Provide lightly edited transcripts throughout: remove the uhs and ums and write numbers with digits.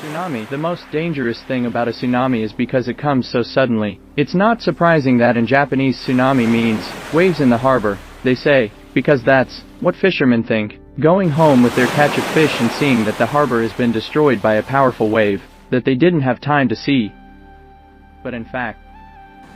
Tsunami. The most dangerous thing about a tsunami is because it comes so suddenly. It's not surprising that in Japanese tsunami means waves in the harbor, they say, because that's what fishermen think. Going home with their catch of fish and seeing that the harbor has been destroyed by a powerful wave that they didn't have time to see. But in fact,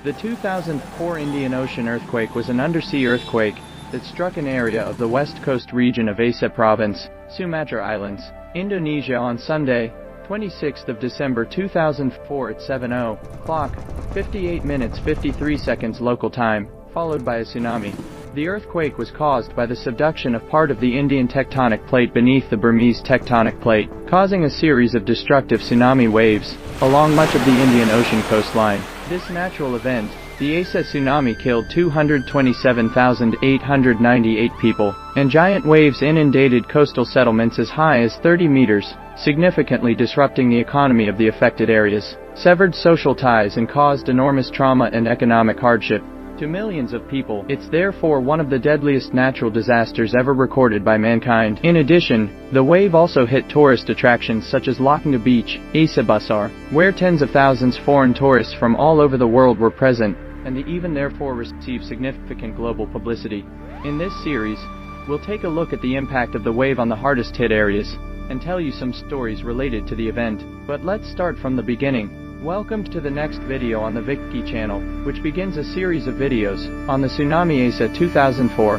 the 2004 Indian Ocean earthquake was an undersea earthquake that struck an area of the west coast region of Aceh province, Sumatra Islands, Indonesia on Sunday, 26th of December 2004 at 7:00, 58 minutes 53 seconds local time, followed by a tsunami. The earthquake was caused by the subduction of part of the Indian tectonic plate beneath the Burmese tectonic plate, causing a series of destructive tsunami waves along much of the Indian Ocean coastline. This natural event, the Aceh tsunami, killed 227,898 people, and giant waves inundated coastal settlements as high as 30 meters, significantly disrupting the economy of the affected areas, severed social ties and caused enormous trauma and economic hardship to millions of people. It's therefore one of the deadliest natural disasters ever recorded by mankind. In addition, the wave also hit tourist attractions such as Lakna Beach, Aceh Busar, where tens of thousands foreign tourists from all over the world were present, and the event therefore received significant global publicity. In this series, we'll take a look at the impact of the wave on the hardest hit areas, and tell you some stories related to the event. But let's start from the beginning. Welcome to the next video on the Vicky channel, which begins a series of videos on the Tsunami Aceh 2004.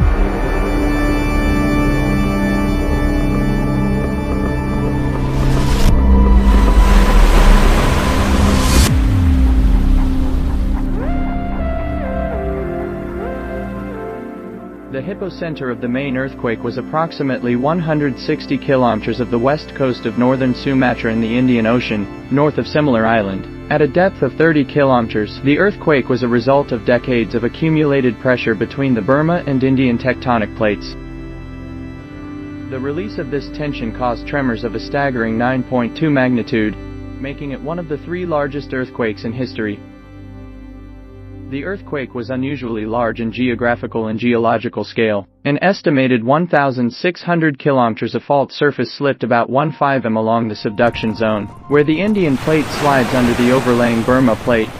The epicenter of the main earthquake was approximately 160 kilometers of the west coast of northern Sumatra in the Indian Ocean, north of Similar Island. At a depth of 30 kilometers, the earthquake was a result of decades of accumulated pressure between the Burma and Indian tectonic plates. The release of this tension caused tremors of a staggering 9.2 magnitude, making it one of the 3 largest earthquakes in history. The earthquake was unusually large in geographical and geological scale. An estimated 1,600 kilometers of fault surface slipped about 1.5 m along the subduction zone, where the Indian plate slides under the overlaying Burma plate.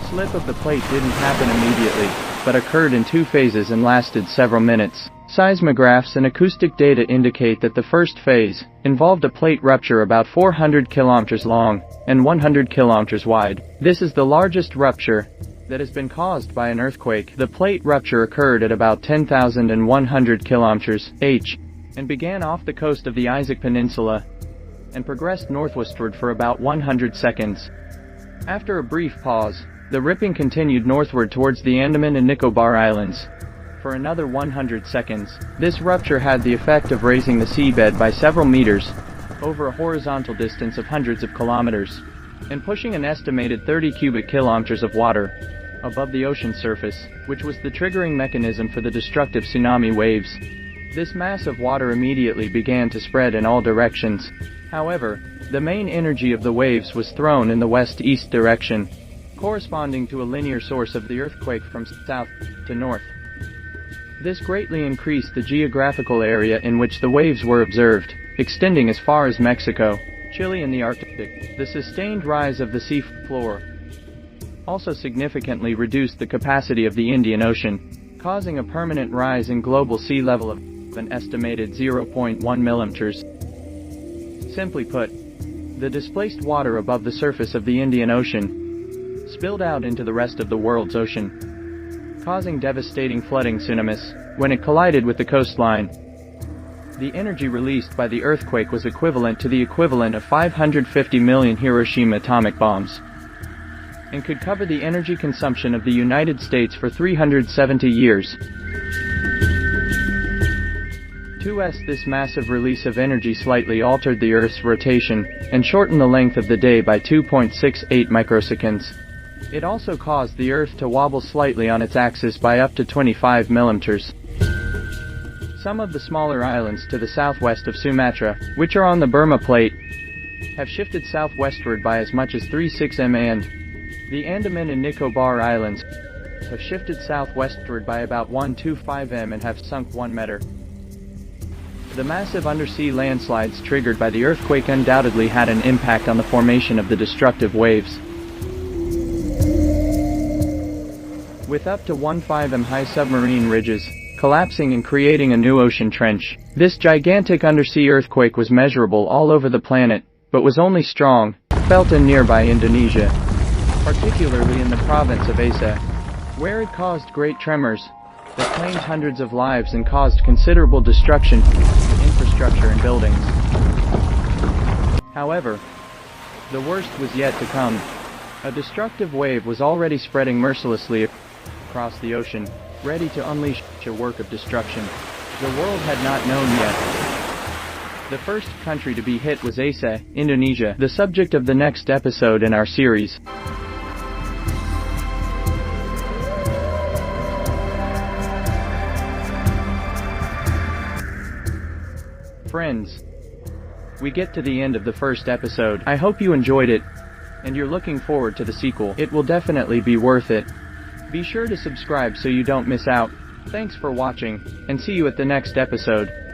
Slip of the plate didn't happen immediately, but occurred in 2 phases and lasted several minutes. Seismographs and acoustic data indicate that the first phase involved a plate rupture about 400 kilometers long and 100 kilometers wide. This is the largest rupture that has been caused by an earthquake. The plate rupture occurred at about 10,100 kilometers h and began off the coast of the Aceh Peninsula and progressed northwestward for about 100 seconds. After a brief pause, the ripping continued northward towards the Andaman and Nicobar Islands for another 100 seconds. This rupture had the effect of raising the seabed by several meters over a horizontal distance of hundreds of kilometers and pushing an estimated 30 cubic kilometers of water above the ocean surface, which was the triggering mechanism for the destructive tsunami waves. This mass of water immediately began to spread in all directions. However, the main energy of the waves was thrown in the west-east direction, corresponding to a linear source of the earthquake from south to north. This greatly increased the geographical area in which the waves were observed, extending as far as Mexico, Chile and the Arctic. The sustained rise of the sea floor also significantly reduced the capacity of the Indian Ocean, causing a permanent rise in global sea level of an estimated 0.1 millimeters. Simply put, the displaced water above the surface of the Indian Ocean spilled out into the rest of the world's ocean, causing devastating flooding tsunamis when it collided with the coastline. The energy released by the earthquake was equivalent to the equivalent of 550 million Hiroshima atomic bombs, and could cover the energy consumption of the United States for 370 years. This massive release of energy slightly altered the Earth's rotation and shortened the length of the day by 2.68 microseconds. It also caused the Earth to wobble slightly on its axis by up to 25 millimeters. Some of the smaller islands to the southwest of Sumatra, which are on the Burma plate, have shifted southwestward by as much as 3.6 m, and the Andaman and Nicobar Islands have shifted southwestward by about 1.25 m and have sunk 1 meter. The massive undersea landslides triggered by the earthquake undoubtedly had an impact on the formation of the destructive waves. With up to 1.5 m high submarine ridges, collapsing and creating a new ocean trench. This gigantic undersea earthquake was measurable all over the planet, but was only strong, felt in nearby Indonesia, particularly in the province of Aceh, where it caused great tremors that claimed hundreds of lives and caused considerable destruction to infrastructure and buildings. However, the worst was yet to come. A destructive wave was already spreading mercilessly across the ocean, ready to unleash a work of destruction the world had not known yet. The first country to be hit was Aceh, Indonesia, the subject of the next episode in our series. Friends, we get to the end of the first episode. I hope you enjoyed it, and you're looking forward to the sequel. It will definitely be worth it. Be sure to subscribe so you don't miss out. Thanks for watching, and see you at the next episode.